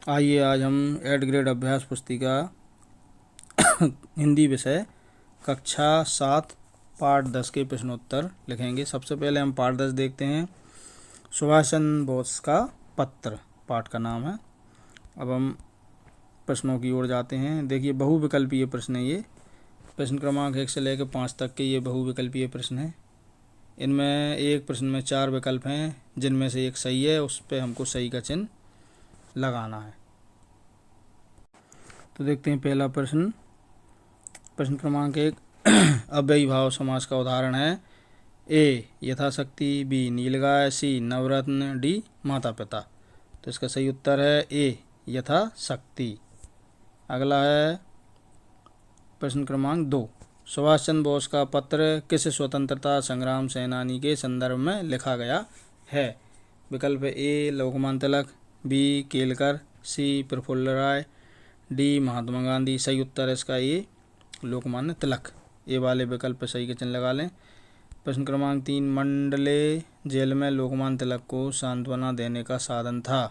आइए आज हम 8th ग्रेड अभ्यास पुस्तिका हिंदी विषय कक्षा 7 पाठ 10 के प्रश्नोत्तर लिखेंगे। सबसे पहले हम पाठ 10 देखते हैं। सुभाष चंद्र बोस का पत्र पाठ का नाम है। अब हम प्रश्नों की ओर जाते हैं। देखिए, बहुविकल्पीय प्रश्न है ये। प्रश्न क्रमांक 1 से लेकर 5 तक के ये बहुविकल्पीय प्रश्न हैं। इनमें एक प्रश्न में 4 विकल्प हैं, जिनमें से एक सही है, उस पर हमको सही का चिन्ह लगाना है। तो देखते हैं पहला प्रश्न। प्रश्न क्रमांक 1 अव्ययी भाव समास का उदाहरण है। ए यथाशक्ति, बी नीलगाय, सी नवरत्न, डी माता पिता। तो इसका सही उत्तर है ए यथाशक्ति। अगला है प्रश्न क्रमांक 2 सुभाष चंद्र बोस का पत्र किस स्वतंत्रता संग्राम सेनानी के संदर्भ में लिखा गया है। विकल्प ए लोकमान्य तिलक, बी केलकर, सी प्रफुल्ल राय, डी महात्मा गांधी। सही उत्तर है इसका ए लोकमान्य तिलक। ए वाले विकल्प पर सही का चिन्ह लगा लें। प्रश्न क्रमांक 3 मंडले जेल में लोकमान्य तिलक को सांत्वना देने का साधन था।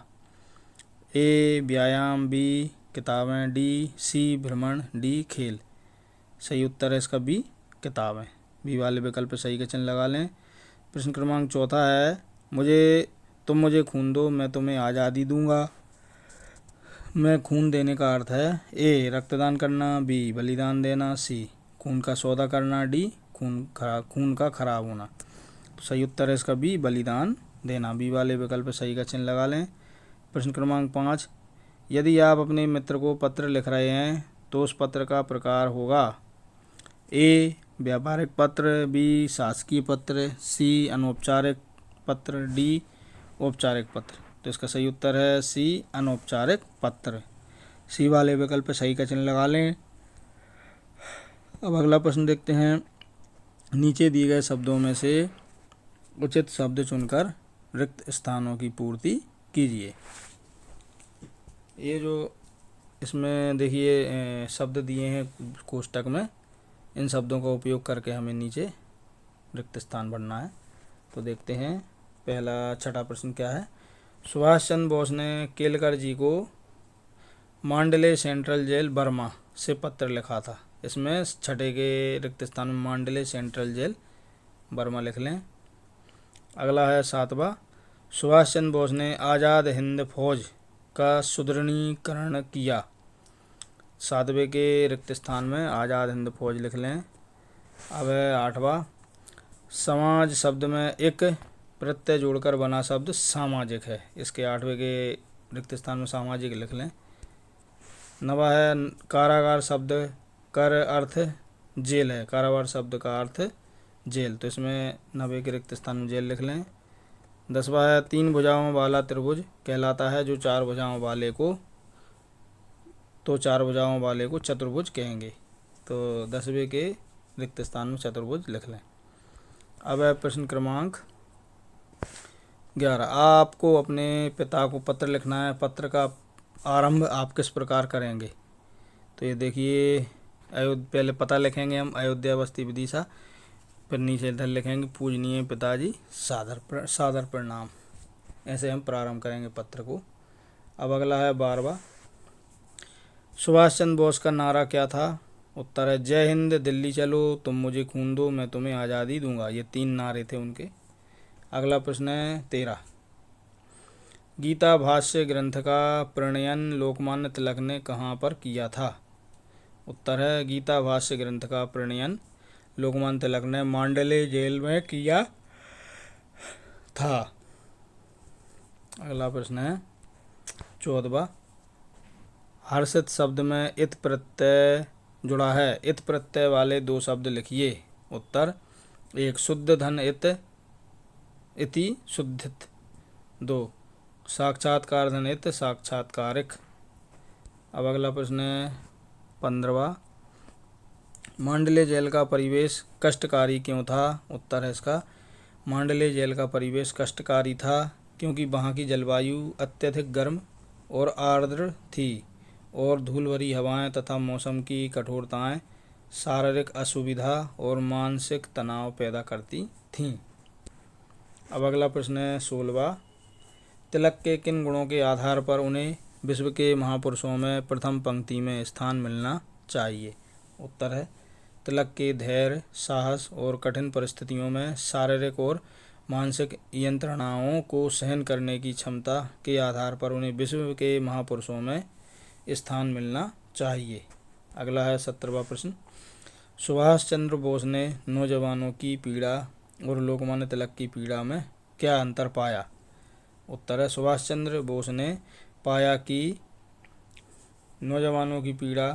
ए व्यायाम, बी किताबें, डी सी भ्रमण, डी खेल। सही उत्तर है इसका बी किताबें। बी वाले विकल्प पर सही का चिन्ह लगा लें। प्रश्न क्रमांक 4 है तुम मुझे खून दो मैं तुम्हें आज़ादी दूंगा। में खून देने का अर्थ है ए रक्तदान करना, बी बलिदान देना, सी खून का सौदा करना, डी खून का खराब होना। तो सही उत्तर है इसका बी बलिदान देना। बी वाले विकल्प पर सही का चिन्ह लगा लें। प्रश्न क्रमांक 5 यदि आप अपने मित्र को पत्र लिख रहे हैं तो उस पत्र का प्रकार होगा। ए व्यापारिक पत्र, बी शासकीय पत्र, सी अनौपचारिक पत्र, डी औपचारिक पत्र। तो इसका सही उत्तर है सी अनौपचारिक पत्र। सी वाले विकल्प पर सही का चिन्ह लगा लें। अब अगला प्रश्न देखते हैं। नीचे दिए गए शब्दों में से उचित शब्द चुनकर रिक्त स्थानों की पूर्ति कीजिए। ये जो इसमें देखिए शब्द दिए हैं कोष्टक में, इन शब्दों का उपयोग करके हमें नीचे रिक्त स्थान भरना है। तो देखते हैं पहला छठा प्रश्न क्या है। सुभाष चंद्र बोस ने केलकर जी को मांडले सेंट्रल जेल बर्मा से पत्र लिखा था। इसमें छठे के रिक्त स्थान में मांडले सेंट्रल जेल बर्मा लिख लें। अगला है 7वां सुभाष चंद्र बोस ने आज़ाद हिंद फौज का सुदृढ़ीकरण किया। 7वें के रिक्त स्थान में आज़ाद हिंद फौज लिख लें। अब है 8वां समाज शब्द में एक प्रत्यय जोड़कर बना शब्द सामाजिक है। इसके 8वें के रिक्त स्थान में सामाजिक लिख लें। 9वां है कारागार शब्द कर अर्थ जेल है। कारागार शब्द का अर्थ जेल, तो इसमें 90 के रिक्त स्थान में जेल लिख लें। 10वां है 3 भुजाओं वाला त्रिभुज कहलाता है जो 4 भुजाओं वाले को चतुर्भुज कहेंगे। तो 10वें के रिक्त स्थान में चतुर्भुज लिख लें। अब है प्रश्न क्रमांक 11 आपको अपने पिता को पत्र लिखना है। पत्र का आरंभ आप किस प्रकार करेंगे। तो ये देखिए पहले पता लिखेंगे हम अयोध्या बस्ती विदिशा, फिर नीचे इधर लिखेंगे पूजनीय पिताजी सादर प्रणाम। ऐसे हम प्रारंभ करेंगे पत्र को। अब अगला है 12वां सुभाष चंद्र बोस का नारा क्या था। उत्तर है जय हिंद, दिल्ली चलो, तुम मुझे खून दो मैं तुम्हें आज़ादी दूंगा। ये 3 नारे थे उनके। अगला प्रश्न है 13 गीता भाष्य ग्रंथ का प्रणयन लोकमान्य तिलक ने कहाँ पर किया था। उत्तर है गीता भाष्य ग्रंथ का प्रणयन लोकमान्य तिलक ने मांडले जेल में किया था। अगला प्रश्न है 14वां हर्षित शब्द में इत प्रत्यय जुड़ा है। इत प्रत्यय वाले 2 शब्द लिखिए। उत्तर 1 शुद्ध धन इति शुद्धित, 2 साक्षात्कार धन इत साक्षात्कारिक। अब अगला प्रश्न है 15वां मांडले जेल का परिवेश कष्टकारी क्यों था। उत्तर है इसका मांडले जेल का परिवेश कष्टकारी था क्योंकि वहाँ की जलवायु अत्यधिक गर्म और आर्द्र थी और धूल भरी हवाएं तथा मौसम की कठोरताएं शारीरिक असुविधा और मानसिक तनाव पैदा करती थीं। अब अगला प्रश्न है 16वां तिलक के किन गुणों के आधार पर उन्हें विश्व के महापुरुषों में प्रथम पंक्ति में स्थान मिलना चाहिए। उत्तर है तिलक के धैर्य, साहस और कठिन परिस्थितियों में शारीरिक और मानसिक यंत्रणाओं को सहन करने की क्षमता के आधार पर उन्हें विश्व के महापुरुषों में स्थान मिलना चाहिए। अगला है 17वां प्रश्न। सुभाष चंद्र बोस ने नौजवानों की पीड़ा और लोकमान्य तिलक की पीड़ा में क्या अंतर पाया? उत्तर है सुभाष चंद्र बोस ने पाया कि नौजवानों की पीड़ा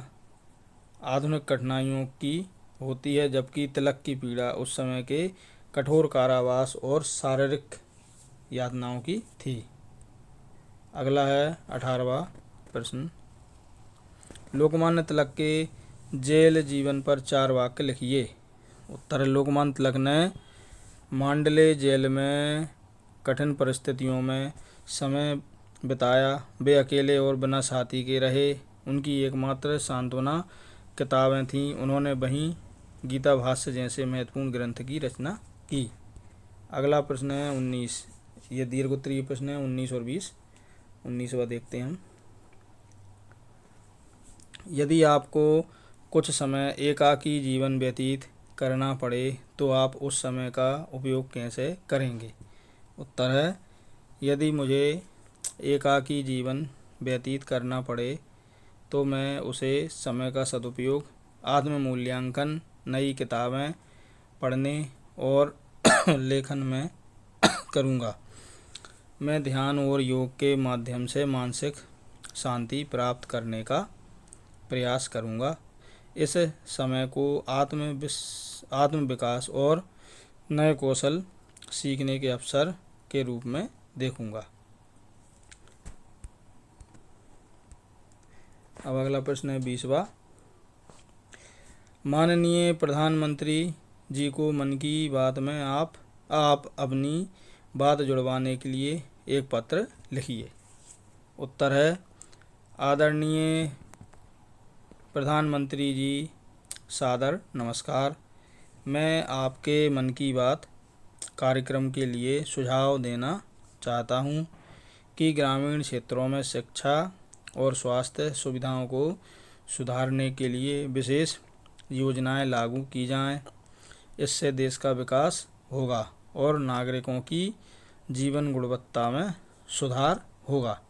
आधुनिक कठिनाइयों की होती है, जबकि तिलक की पीड़ा उस समय के कठोर कारावास और शारीरिक यातनाओं की थी। अगला है 18वां प्रश्न। लोकमान्य तिलक के जेल जीवन पर 4 वाक्य लिखिए। उत्तर है लोकमान्य तिलक ने मांडले जेल में कठिन परिस्थितियों में समय बिताया। वे अकेले और बिना साथी के रहे। उनकी एकमात्र सांत्वना किताबें थीं। उन्होंने वहीं गीता भाष्य जैसे महत्वपूर्ण ग्रंथ की रचना की। अगला प्रश्न है 19। ये दीर्घ उत्तरीय प्रश्न है 19 और 20। 19वां देखते हैं हम। यदि आपको कुछ समय एकाकी जीवन व्यतीत करना पड़े तो आप उस समय का उपयोग कैसे करेंगे? उत्तर है यदि मुझे एकाकी जीवन व्यतीत करना पड़े तो मैं उसे समय का सदुपयोग आत्म मूल्यांकन, नई किताबें पढ़ने और लेखन में करूँगा। मैं ध्यान और योग के माध्यम से मानसिक शांति प्राप्त करने का प्रयास करूँगा। इस समय को आत्म विकास और नए कौशल सीखने के अवसर के रूप में देखूँगा। अब अगला प्रश्न है 20वां। माननीय प्रधानमंत्री जी को मन की बात में आप अपनी बात जुड़वाने के लिए एक पत्र लिखिए। उत्तर है आदरणीय प्रधानमंत्री जी, सादर नमस्कार। मैं आपके मन की बात कार्यक्रम के लिए सुझाव देना चाहता हूँ कि ग्रामीण क्षेत्रों में शिक्षा और स्वास्थ्य सुविधाओं को सुधारने के लिए विशेष योजनाएं लागू की जाएं। इससे देश का विकास होगा और नागरिकों की जीवन गुणवत्ता में सुधार होगा।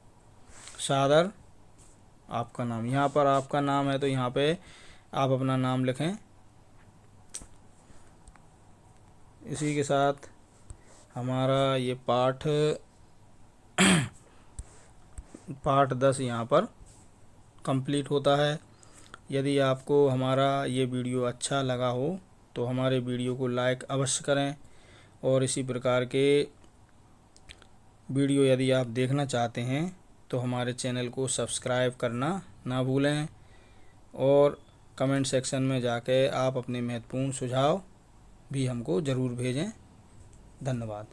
सादर आपका नाम। यहाँ पर आपका नाम है तो यहाँ पे आप अपना नाम लिखें। इसी के साथ हमारा ये पाठ 10 यहाँ पर कंप्लीट होता है। यदि आपको हमारा ये वीडियो अच्छा लगा हो तो हमारे वीडियो को लाइक अवश्य करें और इसी प्रकार के वीडियो यदि आप देखना चाहते हैं तो हमारे चैनल को सब्सक्राइब करना ना भूलें और कमेंट सेक्शन में जाके आप अपने महत्वपूर्ण सुझाव भी हमको ज़रूर भेजें। धन्यवाद।